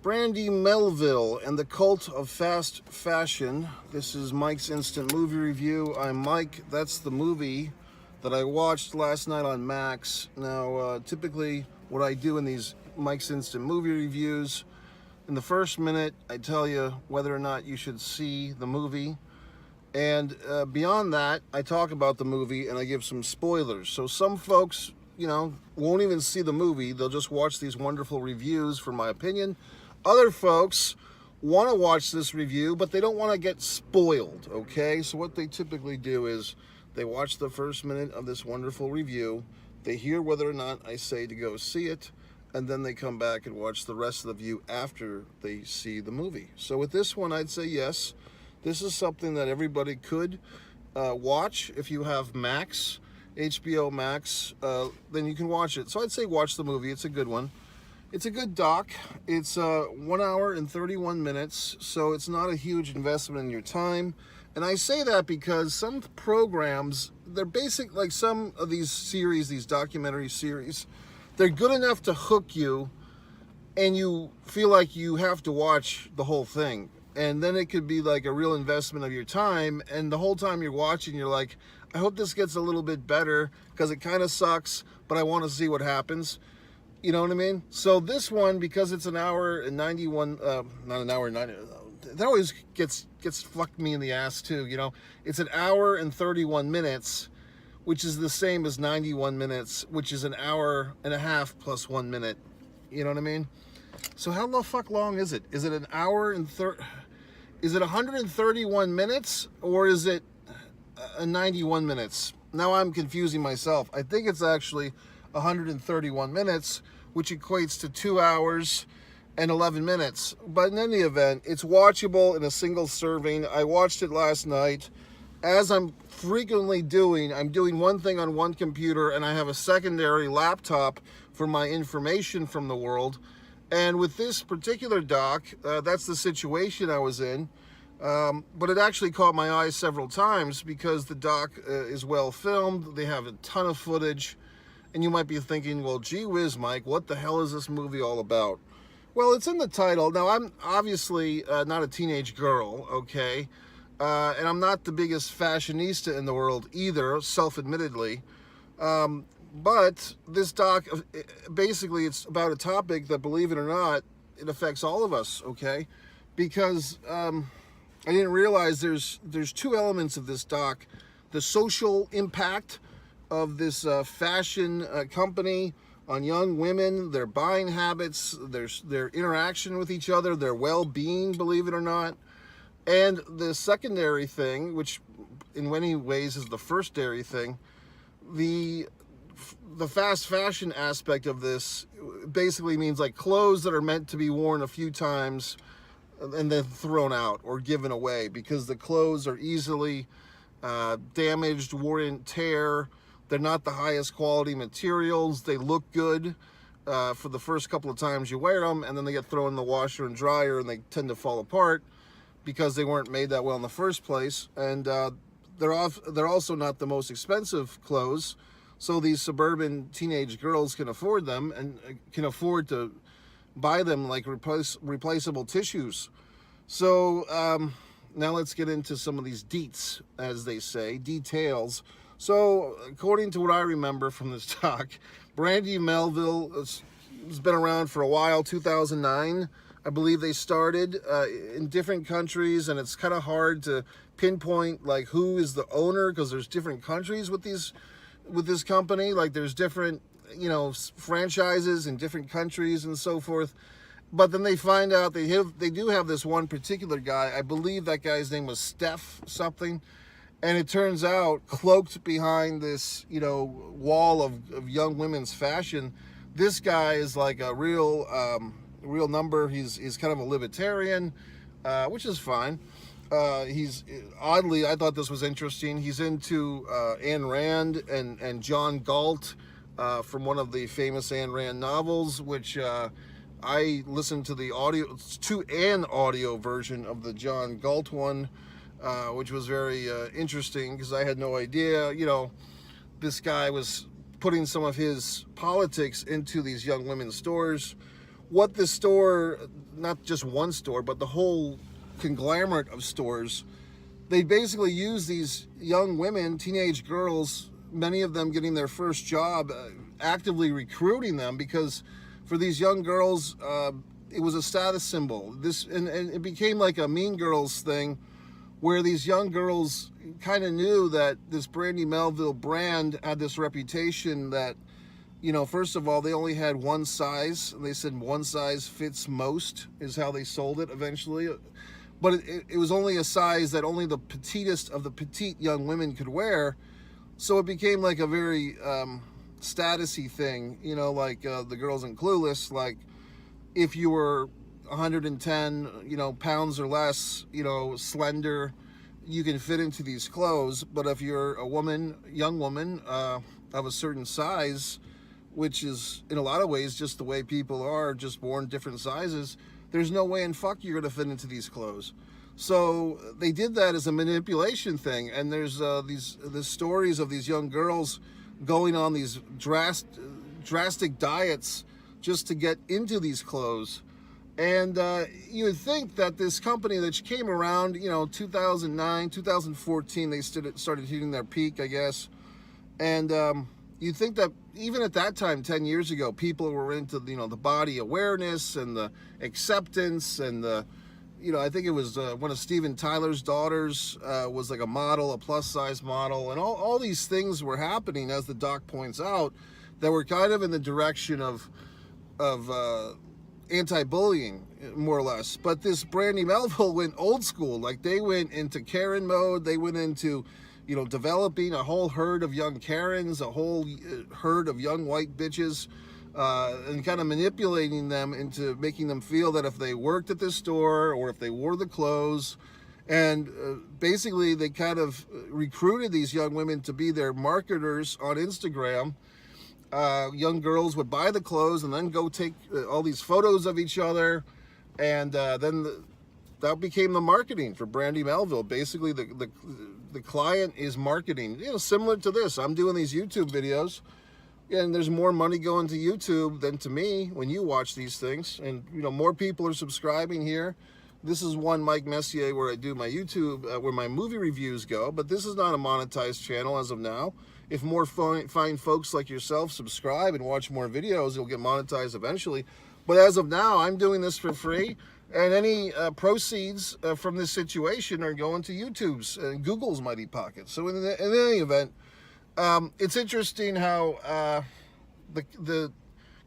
Brandy Melville and the Cult of Fast Fashion. This is Mike's Instant Movie Review. I'm Mike. That's the movie that I watched last night on Max. Now, typically what I do in these Mike's Instant Movie Reviews, in the first minute, I tell you whether or not you should see the movie. And beyond that, I talk about the movie and I give some spoilers. So some folks, won't even see the movie. They'll just watch these wonderful reviews for my opinion. Other folks want to watch this review, but they don't want to get spoiled, okay? So what they typically do is they watch the first minute of this wonderful review, they hear whether or not I say to go see it, and then they come back and watch the rest of the view after they see the movie. So with this one, I'd say yes. This is something that everybody could watch. If you have Max, HBO Max, then you can watch it. So I'd say watch the movie. It's a good one. It's a good doc. It's 1 hour and 31 minutes, so it's not a huge investment in your time. And I say that because some programs, they're basic, like some of these series, these documentary series, they're good enough to hook you and you feel like you have to watch the whole thing. And then it could be like a real investment of your time, and the whole time you're watching, you're like, I hope this gets a little bit better because it kind of sucks, but I want to see what happens. You know what I mean? So this one, because it's an hour and 91, not an hour and 90, that always gets fucked me in the ass too, It's an hour and 31 minutes, which is the same as 91 minutes, which is an hour and a half plus 1 minute. You know what I mean? So how the fuck long is it? Is it an hour and is it 131 minutes or is it 91 minutes? Now I'm confusing myself. I think it's actually 131 minutes, which equates to 2 hours and 11 minutes. But in any event, it's watchable in a single serving. I watched it last night. As I'm frequently doing, I'm doing one thing on one computer and I have a secondary laptop for my information from the world. And with this particular doc, that's the situation I was in. But it actually caught my eye several times because the doc is well filmed. They have a ton of footage. And you might be thinking, well, gee whiz, Mike, what the hell is this movie all about? Well, it's in the title. Now, I'm obviously not a teenage girl, okay? And I'm not the biggest fashionista in the world either, self-admittedly. But this doc, basically, it's about a topic that, believe it or not, it affects all of us, okay? Because I didn't realize there's two elements of this doc. The social impact of this fashion company on young women, their buying habits, their interaction with each other, their well-being, believe it or not. And the secondary thing, which in many ways is the firstary thing, the fast fashion aspect of this basically means like clothes that are meant to be worn a few times and then thrown out or given away because the clothes are easily damaged, worn and tear. They're not the highest quality materials. They look good for the first couple of times you wear them, and then they get thrown in the washer and dryer and they tend to fall apart because they weren't made that well in the first place. And they're also not the most expensive clothes, so these suburban teenage girls can afford them and can afford to buy them like replaceable tissues. So now let's get into some of these deets, as they say, details. So, according to what I remember from this talk, Brandy Melville has been around for a while, 2009. I believe they started in different countries, and it's kind of hard to pinpoint like who is the owner because there's different countries with this company. Like there's different, franchises in different countries and so forth. But then they find out they do have this one particular guy. I believe that guy's name was Steph something. And it turns out, cloaked behind this, wall of young women's fashion, this guy is like a real number. He's kind of a libertarian, which is fine. He's oddly, I thought this was interesting. He's into Ayn Rand and John Galt from one of the famous Ayn Rand novels, which I listened to an audio version of the John Galt one. Which was very interesting because I had no idea, this guy was putting some of his politics into these young women's stores what the store, not just one store, but the whole conglomerate of stores, they basically use these young women, teenage girls, many of them getting their first job, actively recruiting them, because for these young girls, it was a status symbol. And it became like a Mean Girls thing, where these young girls kind of knew that this Brandy Melville brand had this reputation that, you know, first of all, they only had one size. They said one size fits most is how they sold it eventually. But it was only a size that only the petitest of the petite young women could wear. So it became like a very statusy thing, you know, like the girls in Clueless. Like, if you were 110, you know, pounds or less, you know, slender, you can fit into these clothes. But if you're a woman, young woman of a certain size, which is in a lot of ways just the way people are, just born different sizes, there's no way in fuck you're gonna fit into these clothes. So they did that as a manipulation thing. And there's the stories of these young girls going on these drastic diets just to get into these clothes. And you would think that this company that came around, you know, 2009, 2014, they started hitting their peak, I guess. And you'd think that even at that time, 10 years ago, people were into, you know, the body awareness and the acceptance and the, you know, I think it was one of Steven Tyler's daughters was like a model, a plus size model, and all these things were happening, as the doc points out, that were kind of in the direction of anti-bullying, more or less. But this Brandy Melville went old school. Like, they went into Karen mode. They went into, you know, developing a whole herd of young Karens, a whole herd of young white bitches, and kind of manipulating them into making them feel that if they worked at this store or if they wore the clothes, and basically they kind of recruited these young women to be their marketers on Instagram. Young girls would buy the clothes and then go take all these photos of each other, and then that became the marketing for Brandy Melville. Basically, the client is marketing, you know, similar to this. I'm doing these YouTube videos, and there's more money going to YouTube than to me when you watch these things, and you know, more people are subscribing here. This is one Mike Messier where I do my YouTube, where my movie reviews go, but this is not a monetized channel as of now. If more fine folks like yourself subscribe and watch more videos, you'll get monetized eventually. But as of now, I'm doing this for free, and any proceeds from this situation are going to YouTube's and Google's mighty pockets. So in any event, it's interesting how the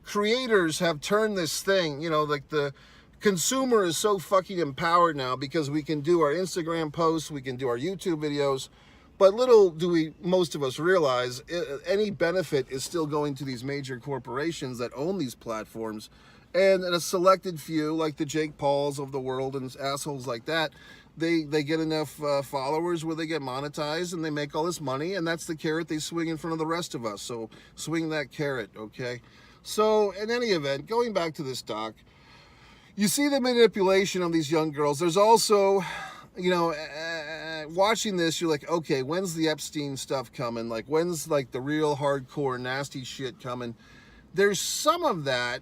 creators have turned this thing, you know, like the consumer is so fucking empowered now, because we can do our Instagram posts, we can do our YouTube videos, but little do most of us realize, any benefit is still going to these major corporations that own these platforms, and a selected few, like the Jake Pauls of the world and assholes like that, they get enough followers where they get monetized and they make all this money, and that's the carrot they swing in front of the rest of us. So swing that carrot, okay? So in any event, going back to this doc, you see the manipulation of these young girls. There's also, you know, watching this, you're like, okay, when's the Epstein stuff coming? Like, when's like the real hardcore nasty shit coming? There's some of that.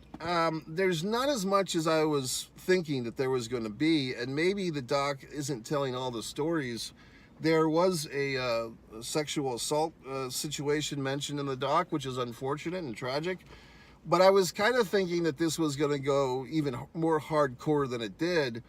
There's not as much as I was thinking that there was going to be, and maybe the doc isn't telling all the stories. There was a sexual assault situation mentioned in the doc, which is unfortunate and tragic. But I was kind of thinking that this was going to go even more hardcore than it did,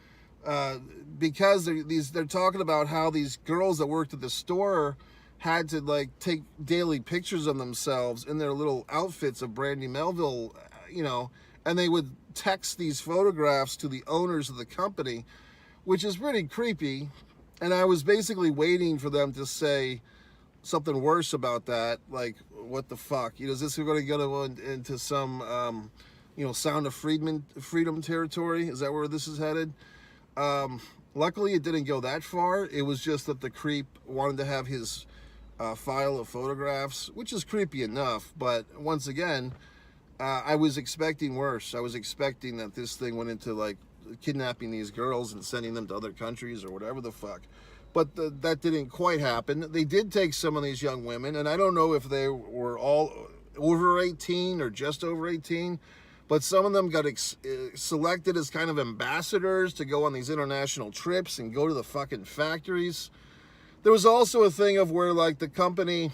because they're talking about how these girls that worked at the store had to like take daily pictures of themselves in their little outfits of Brandy Melville, you know, and they would text these photographs to the owners of the company, which is pretty creepy. And I was basically waiting for them to say something worse about that, like, what the fuck? You know, is this going to go into some, you know, Sound of Freedom territory? Is that where this is headed? Luckily, it didn't go that far. It was just that the creep wanted to have his file of photographs, which is creepy enough. But once again, I was expecting worse. I was expecting that this thing went into like kidnapping these girls and sending them to other countries or whatever the fuck. But that didn't quite happen. They did take some of these young women, and I don't know if they were all over 18 or just over 18, but some of them got selected as kind of ambassadors to go on these international trips and go to the fucking factories. There was also a thing of where, like, the company,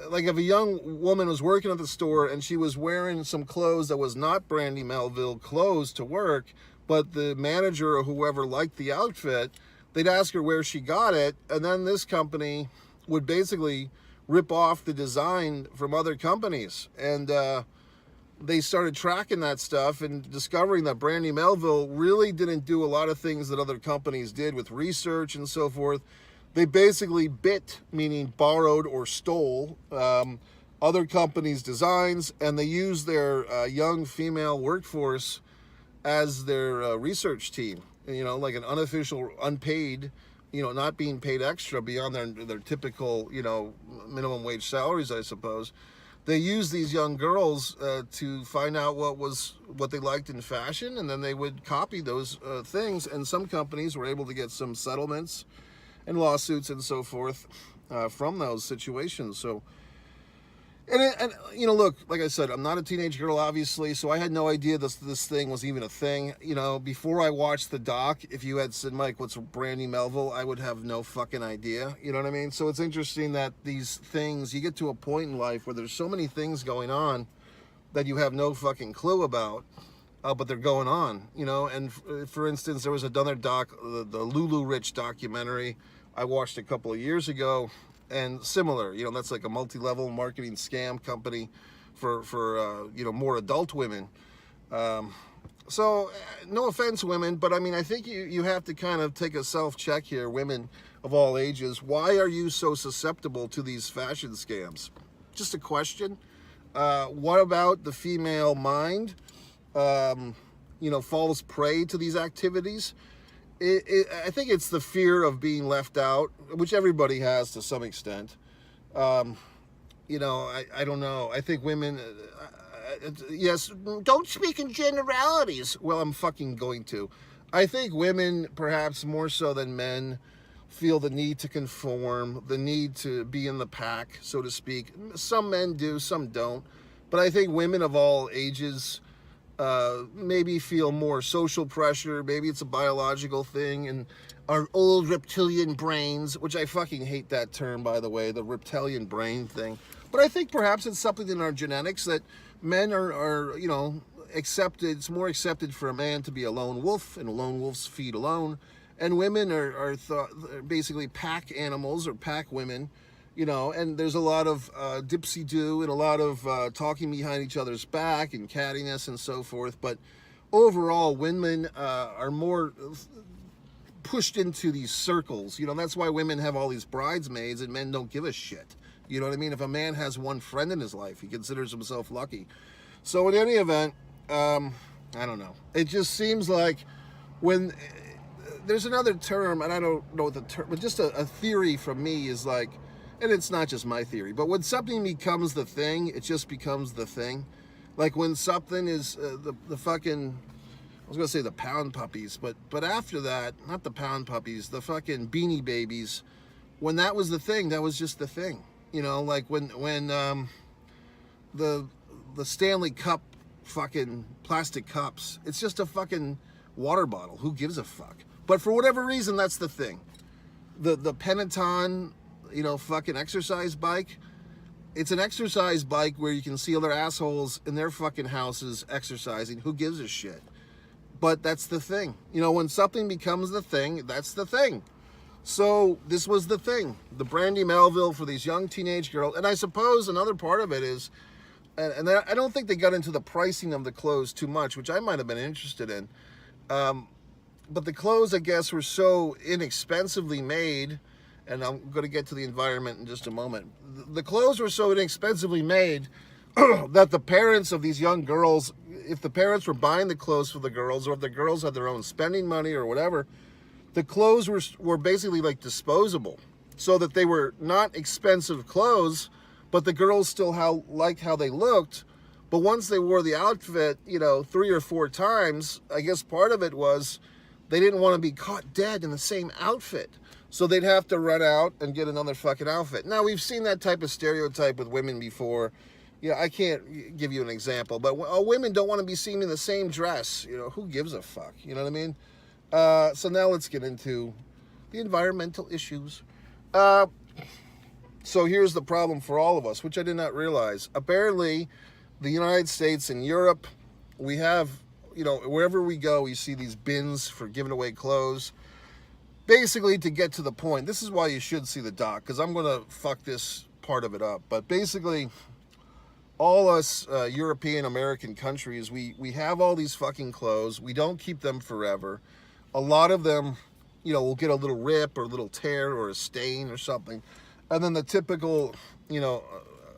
like, if a young woman was working at the store and she was wearing some clothes that was not Brandy Melville clothes to work, but the manager or whoever liked the outfit, they'd ask her where she got it, and then this company would basically rip off the design from other companies. And they started tracking that stuff and discovering that Brandy Melville really didn't do a lot of things that other companies did with research and so forth. They basically bit, meaning borrowed or stole, other companies' designs, and they used their young female workforce as their research team. You know, like an unofficial, unpaid, you know, not being paid extra beyond their typical, you know, minimum wage salaries, I suppose. They used these young girls to find out what they liked in fashion, and then they would copy those things. And some companies were able to get some settlements and lawsuits and so forth from those situations. So, and you know, look, like I said, I'm not a teenage girl, obviously, so I had no idea this thing was even a thing. You know, before I watched the doc, if you had said, Mike, what's Brandy Melville, I would have no fucking idea. You know what I mean? So it's interesting that these things, you get to a point in life where there's so many things going on that you have no fucking clue about. But they're going on, you know. And for instance, there was another doc, the Lulu Rich documentary I watched a couple of years ago, and similar, you know, that's like a multi-level marketing scam company for you know, more adult women. So no offense, women, but I mean, I think you have to kind of take a self-check here, women of all ages. Why are you so susceptible to these fashion scams? Just a question. What about the female mind? You know, falls prey to these activities. I think it's the fear of being left out, which everybody has to some extent. You know, I don't know. I think women, yes, don't speak in generalities. Well, I'm fucking going to. I think women, perhaps more so than men, feel the need to conform, the need to be in the pack, so to speak. Some men do, some don't. But I think women of all ages maybe feel more social pressure. Maybe it's a biological thing, and our old reptilian brains, which I fucking hate that term, by the way, the reptilian brain thing. But I think perhaps it's something in our genetics that men are you know, accepted. It's more accepted for a man to be a lone wolf, and lone wolves feed alone. And women are basically pack animals or pack women. You know, and there's a lot of dipsy-do and a lot of talking behind each other's back and cattiness and so forth. But overall, women are more pushed into these circles. You know, that's why women have all these bridesmaids and men don't give a shit. You know what I mean? If a man has one friend in his life, he considers himself lucky. So in any event, I don't know. It just seems like when there's another term, and I don't know what the term, but just a theory from me is like, and it's not just my theory, but when something becomes the thing, it just becomes the thing. Like when something is the fucking, I was gonna say the pound puppies, but after that, not the pound puppies, the fucking Beanie Babies. When that was the thing, that was just the thing. You know, like when the Stanley Cup fucking plastic cups, it's just a fucking water bottle. Who gives a fuck? But for whatever reason, that's the thing. The Peloton, you know, fucking exercise bike. It's an exercise bike where you can see other assholes in their fucking houses exercising. Who gives a shit? But that's the thing. You know, when something becomes the thing, that's the thing. So this was the thing. The Brandy Melville for these young teenage girls. And I suppose another part of it is, and I don't think they got into the pricing of the clothes too much, which I might have been interested in. But the clothes, I guess, were so inexpensively made, and I'm going to get to the environment in just a moment. The clothes were so inexpensively made that the parents of these young girls, if the parents were buying the clothes for the girls, or if the girls had their own spending money or whatever, the clothes were basically like disposable, so that they were not expensive clothes, but the girls still liked how they looked. But once they wore the outfit, you know, 3 or 4 times, I guess part of it was they didn't want to be caught dead in the same outfit. So they'd have to run out and get another fucking outfit. Now, we've seen that type of stereotype with women before. Yeah, I can't give you an example, but women don't want to be seen in the same dress. You know, who gives a fuck? You know what I mean? So now let's get into the environmental issues. Uh, so here's the problem for all of us, which I did not realize. Apparently, the United States and Europe, we have, you know, wherever we go, we see these bins for giving away clothes. Basically, to get to the point, this is why you should see the doc, because I'm going to fuck this part of it up. But basically, all us European American countries, we have all these fucking clothes. We don't keep them forever. A lot of them, you know, will get a little rip or a little tear or a stain or something. And then the typical, you know,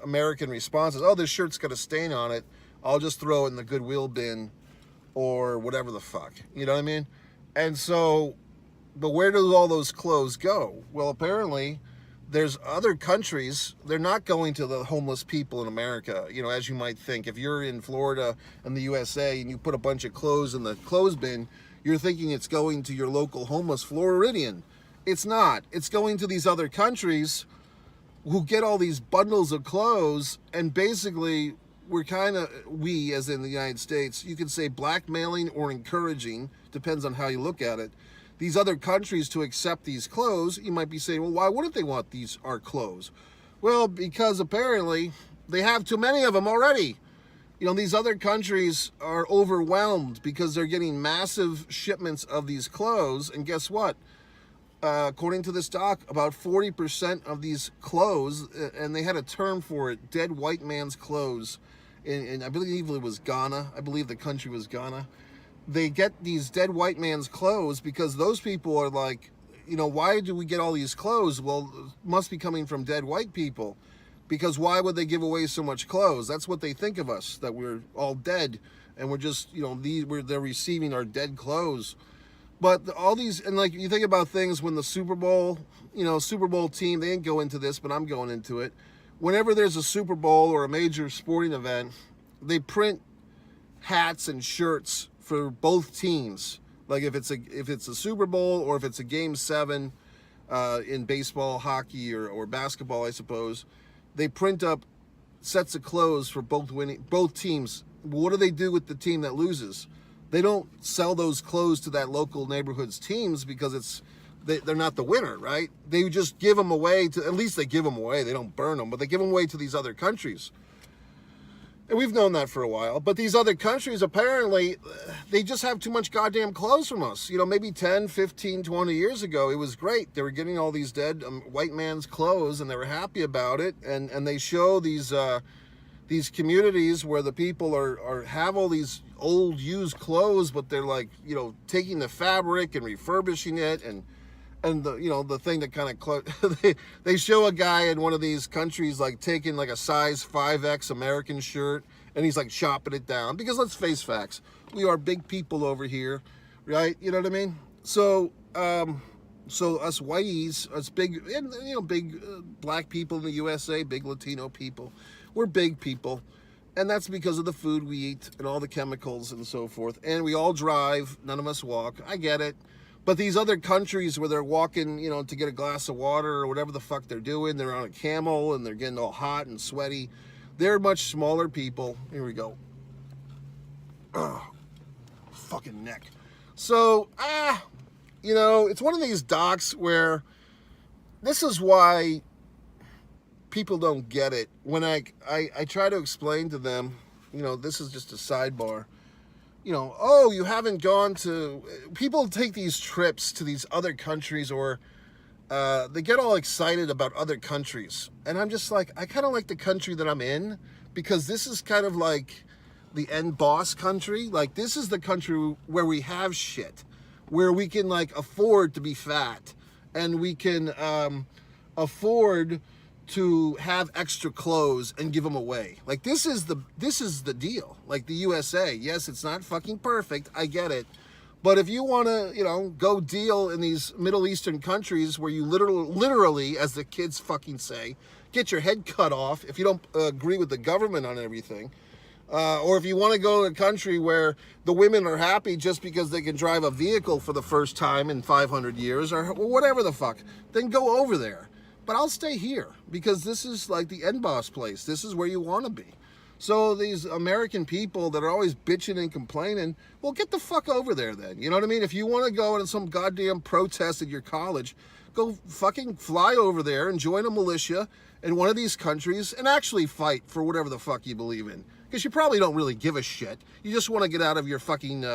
American response is, oh, this shirt's got a stain on it. I'll just throw it in the Goodwill bin or whatever the fuck. You know what I mean? And so, but where do all those clothes go? Well, apparently, there's other countries, they're not going to the homeless people in America, you know, as you might think. If you're in Florida and the USA and you put a bunch of clothes in the clothes bin, you're thinking it's going to your local homeless Floridian. It's not. It's going to these other countries who get all these bundles of clothes, and basically we're kind of, we as in the United States, you could say blackmailing or encouraging, depends on how you look at it, these other countries to accept these clothes. You might be saying, well, why wouldn't they want these, our clothes? Well, because apparently they have too many of them already. You know, these other countries are overwhelmed because they're getting massive shipments of these clothes. And guess what? According to this doc, about 40% of these clothes, and they had a term for it, dead white man's clothes, in I believe it was Ghana. I believe the country was Ghana. They get these dead white man's clothes because those people are like, you know, why do we get all these clothes? Well, it must be coming from dead white people, because why would they give away so much clothes? That's what they think of us, that we're all dead and we're just, you know, they're receiving our dead clothes. But all these, and like you think about things when the Super Bowl, you know, Super Bowl team, they didn't go into this, but I'm going into it. Whenever there's a Super Bowl or a major sporting event, they print hats and shirts for both teams. Like if it's a Super Bowl or if it's a Game 7 in baseball, hockey, or basketball, I suppose, they print up sets of clothes for both teams. What do they do with the team that loses? They don't sell those clothes to that local neighborhood's teams because they're not the winner, right? They just give them away to, at least they give them away. They don't burn them, but they give them away to these other countries. And we've known that for a while. But these other countries, apparently, they just have too much goddamn clothes from us. You know, maybe 10, 15, 20 years ago, it was great. They were getting all these dead white man's clothes, and they were happy about it. And they show these communities where the people have all these old used clothes, but they're like, you know, taking the fabric and refurbishing it, and the, you know, the thing that kind of they show a guy in one of these countries like taking like a size 5X American shirt and he's like chopping it down, because let's face facts, we are big people over here, right? You know what I mean? So so us whiteys, us big, you know, big black people in the USA, big Latino people, we're big people. And that's because of the food we eat and all the chemicals and so forth. And we all drive, none of us walk. I get it. But these other countries where they're walking, you know, to get a glass of water or whatever the fuck they're doing, they're on a camel and they're getting all hot and sweaty. They're much smaller people. Here we go. Oh, fucking neck. So, you know, it's one of these docs where this is why people don't get it. When I try to explain to them, you know, this is just a sidebar, you know, oh, you haven't gone to, people take these trips to these other countries, or they get all excited about other countries. And I'm just like, I kind of like the country that I'm in, because this is kind of like the end boss country. Like, this is the country where we have shit, where we can like afford to be fat, and we can afford to have extra clothes and give them away. Like, this is the deal. Like the USA, yes, it's not fucking perfect, I get it, but if you want to, you know, go deal in these Middle Eastern countries where you literally, as the kids fucking say, get your head cut off if you don't agree with the government on everything, or if you want to go to a country where the women are happy just because they can drive a vehicle for the first time in 500 years, or whatever the fuck, then go over there. But I'll stay here, because this is like the end boss place. This is where you want to be. So these American people that are always bitching and complaining, well, get the fuck over there then. You know what I mean? If you want to go to some goddamn protest at your college, go fucking fly over there and join a militia in one of these countries and actually fight for whatever the fuck you believe in. Because you probably don't really give a shit. You just want to get out of your fucking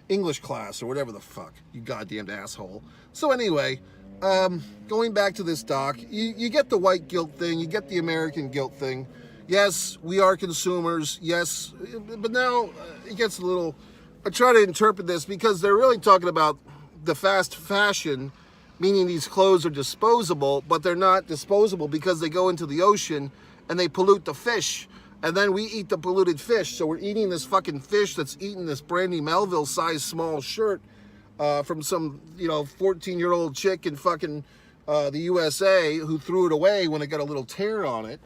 English class or whatever the fuck, you goddamn asshole. So anyway, going back to this doc, you get the white guilt thing, you get the American guilt thing. Yes, we are consumers, yes, but now it gets a little, I try to interpret this because they're really talking about the fast fashion, meaning these clothes are disposable, but they're not disposable because they go into the ocean and they pollute the fish. And then we eat the polluted fish. So we're eating this fucking fish that's eating this Brandy Melville size small shirt from some, 14-year-old chick in fucking the USA who threw it away when it got a little tear on it.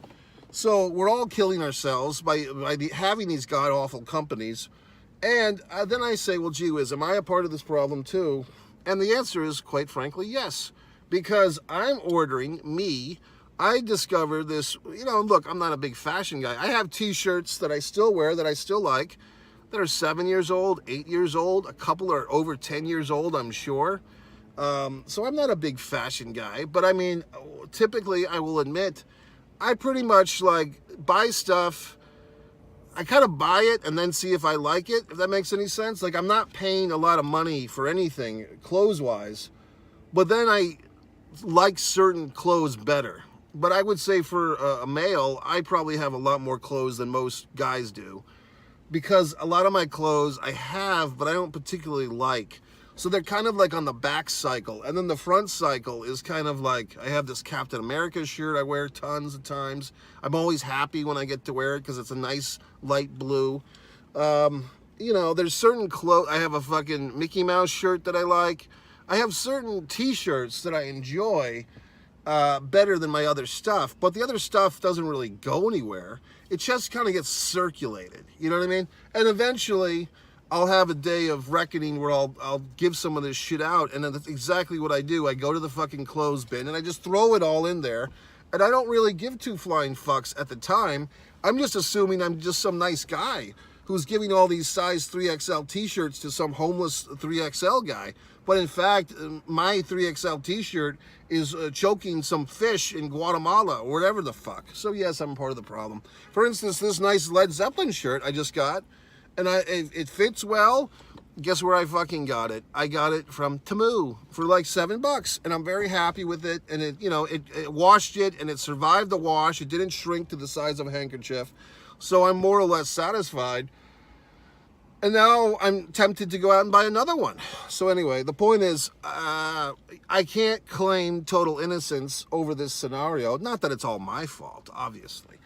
So we're all killing ourselves by having these god-awful companies. And then I say, well, gee whiz, am I a part of this problem too? And the answer is, quite frankly, yes. Because I'm ordering I discovered this, look, I'm not a big fashion guy. I have t-shirts that I still wear, that I still like, that are 7 years old, 8 years old. A couple are over 10 years old, I'm sure. So I'm not a big fashion guy. But I mean, typically, I will admit, I pretty much buy stuff. I kind of buy it and then see if I like it, if that makes any sense. Like, I'm not paying a lot of money for anything, clothes-wise. But then I like certain clothes better. But I would say for a male, I probably have a lot more clothes than most guys do. Because a lot of my clothes I have, but I don't particularly like. So they're kind of like on the back cycle. And then the front cycle is kind of like, I have this Captain America shirt I wear tons of times. I'm always happy when I get to wear it because it's a nice light blue. There's certain clothes. I have a fucking Mickey Mouse shirt that I like. I have certain t-shirts that I enjoy better than my other stuff, but the other stuff doesn't really go anywhere. It just kind of gets circulated, you know what I mean? And eventually I'll have a day of reckoning where I'll give some of this shit out, and that's exactly what I do. I go to the fucking clothes bin and I just throw it all in there, and I don't really give two flying fucks at the time. I'm just assuming I'm just some nice guy who's giving all these size 3XL t-shirts to some homeless 3XL guy. But in fact, my 3XL t-shirt is choking some fish in Guatemala or whatever the fuck. So yes, I'm part of the problem. For instance, this nice Led Zeppelin shirt I just got, and it fits well. Guess where I fucking got it? I got it from Temu for like $7, and I'm very happy with it. And it washed it, and it survived the wash. It didn't shrink to the size of a handkerchief, so I'm more or less satisfied. And now I'm tempted to go out and buy another one. So anyway, the point is, I can't claim total innocence over this scenario. Not that it's all my fault, obviously.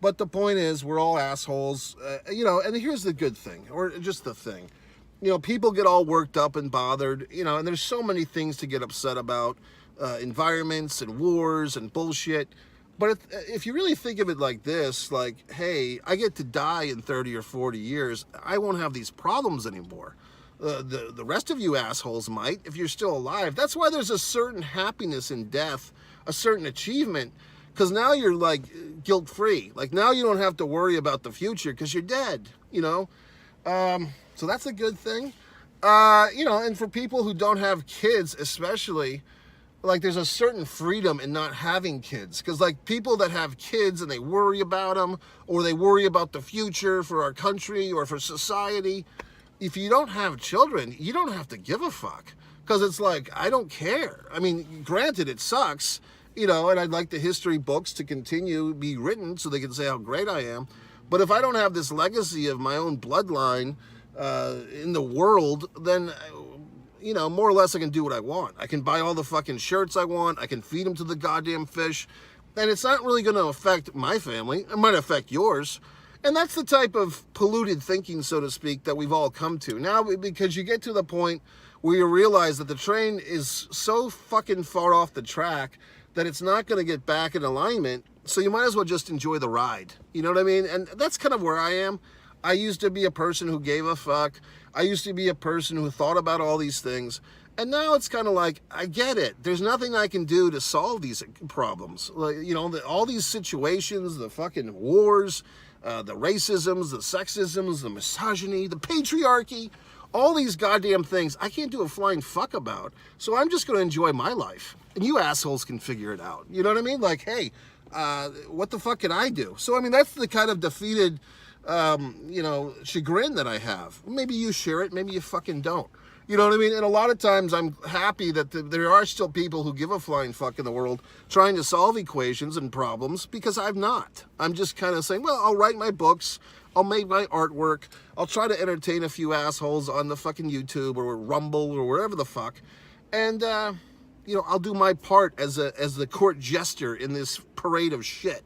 But the point is, we're all assholes, and here's the good thing, or just the thing. People get all worked up and bothered, and there's so many things to get upset about, environments and wars and bullshit. But if you really think of it like this, like, hey, I get to die in 30 or 40 years, I won't have these problems anymore. The rest of you assholes might, if you're still alive. That's why there's a certain happiness in death, a certain achievement, because now you're, guilt-free. Like, now you don't have to worry about the future because you're dead, So that's a good thing. And for people who don't have kids especially, there's a certain freedom in not having kids. Because, people that have kids and they worry about them, or they worry about the future for our country or for society, if you don't have children, you don't have to give a fuck. Because it's I don't care. I mean, granted, it sucks, and I'd like the history books to continue be written so they can say how great I am. But if I don't have this legacy of my own bloodline in the world, then more or less I can do what I want. I can buy all the fucking shirts I want. I can feed them to the goddamn fish. And it's not really going to affect my family. It might affect yours. And that's the type of polluted thinking, so to speak, that we've all come to. Now, because you get to the point where you realize that the train is so fucking far off the track that it's not going to get back in alignment. So you might as well just enjoy the ride. You know what I mean? And that's kind of where I am. I used to be a person who gave a fuck. I used to be a person who thought about all these things. And now it's kind of I get it. There's nothing I can do to solve these problems. All these situations, the fucking wars, the racisms, the sexisms, the misogyny, the patriarchy, all these goddamn things I can't do a flying fuck about. So I'm just going to enjoy my life. And you assholes can figure it out. You know what I mean? Like, hey, what the fuck can I do? So, I mean, that's the kind of defeated, you know, chagrin that I have. Maybe you share it, maybe you fucking don't. You know what I mean? And a lot of times I'm happy that there are still people who give a flying fuck in the world trying to solve equations and problems, because I'm not. I'm just kind of saying, well, I'll write my books, I'll make my artwork, I'll try to entertain a few assholes on the fucking YouTube or Rumble or wherever the fuck, and, you know, I'll do my part as the court jester in this parade of shit.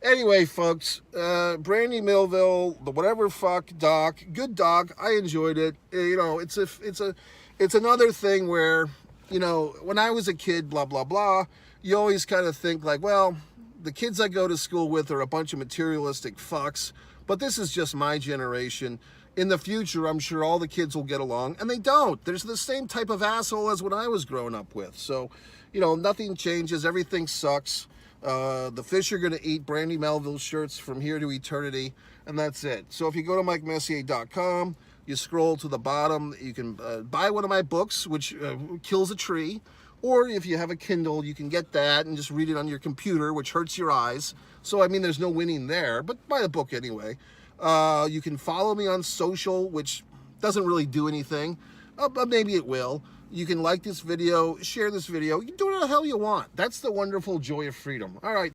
Anyway, folks, Brandy Melville, the whatever fuck doc, good doc. I enjoyed it. You know, it's another thing where, you know, when I was a kid, blah blah blah, you always kind of think like, well, the kids I go to school with are a bunch of materialistic fucks, but this is just my generation. In the future, I'm sure all the kids will get along, and they don't. There's the same type of asshole as when I was growing up with. So, you know, nothing changes. Everything sucks. The fish are going to eat Brandy Melville shirts from here to eternity, and that's it. So if you go to MikeMessier.com, you scroll to the bottom, you can buy one of my books, which kills a tree, or if you have a Kindle, you can get that and just read it on your computer, which hurts your eyes. So, I mean, there's no winning there, but buy the book anyway. You can follow me on social, which doesn't really do anything, but maybe it will. You can like this video, share this video. You can do whatever the hell you want. That's the wonderful joy of freedom. All right.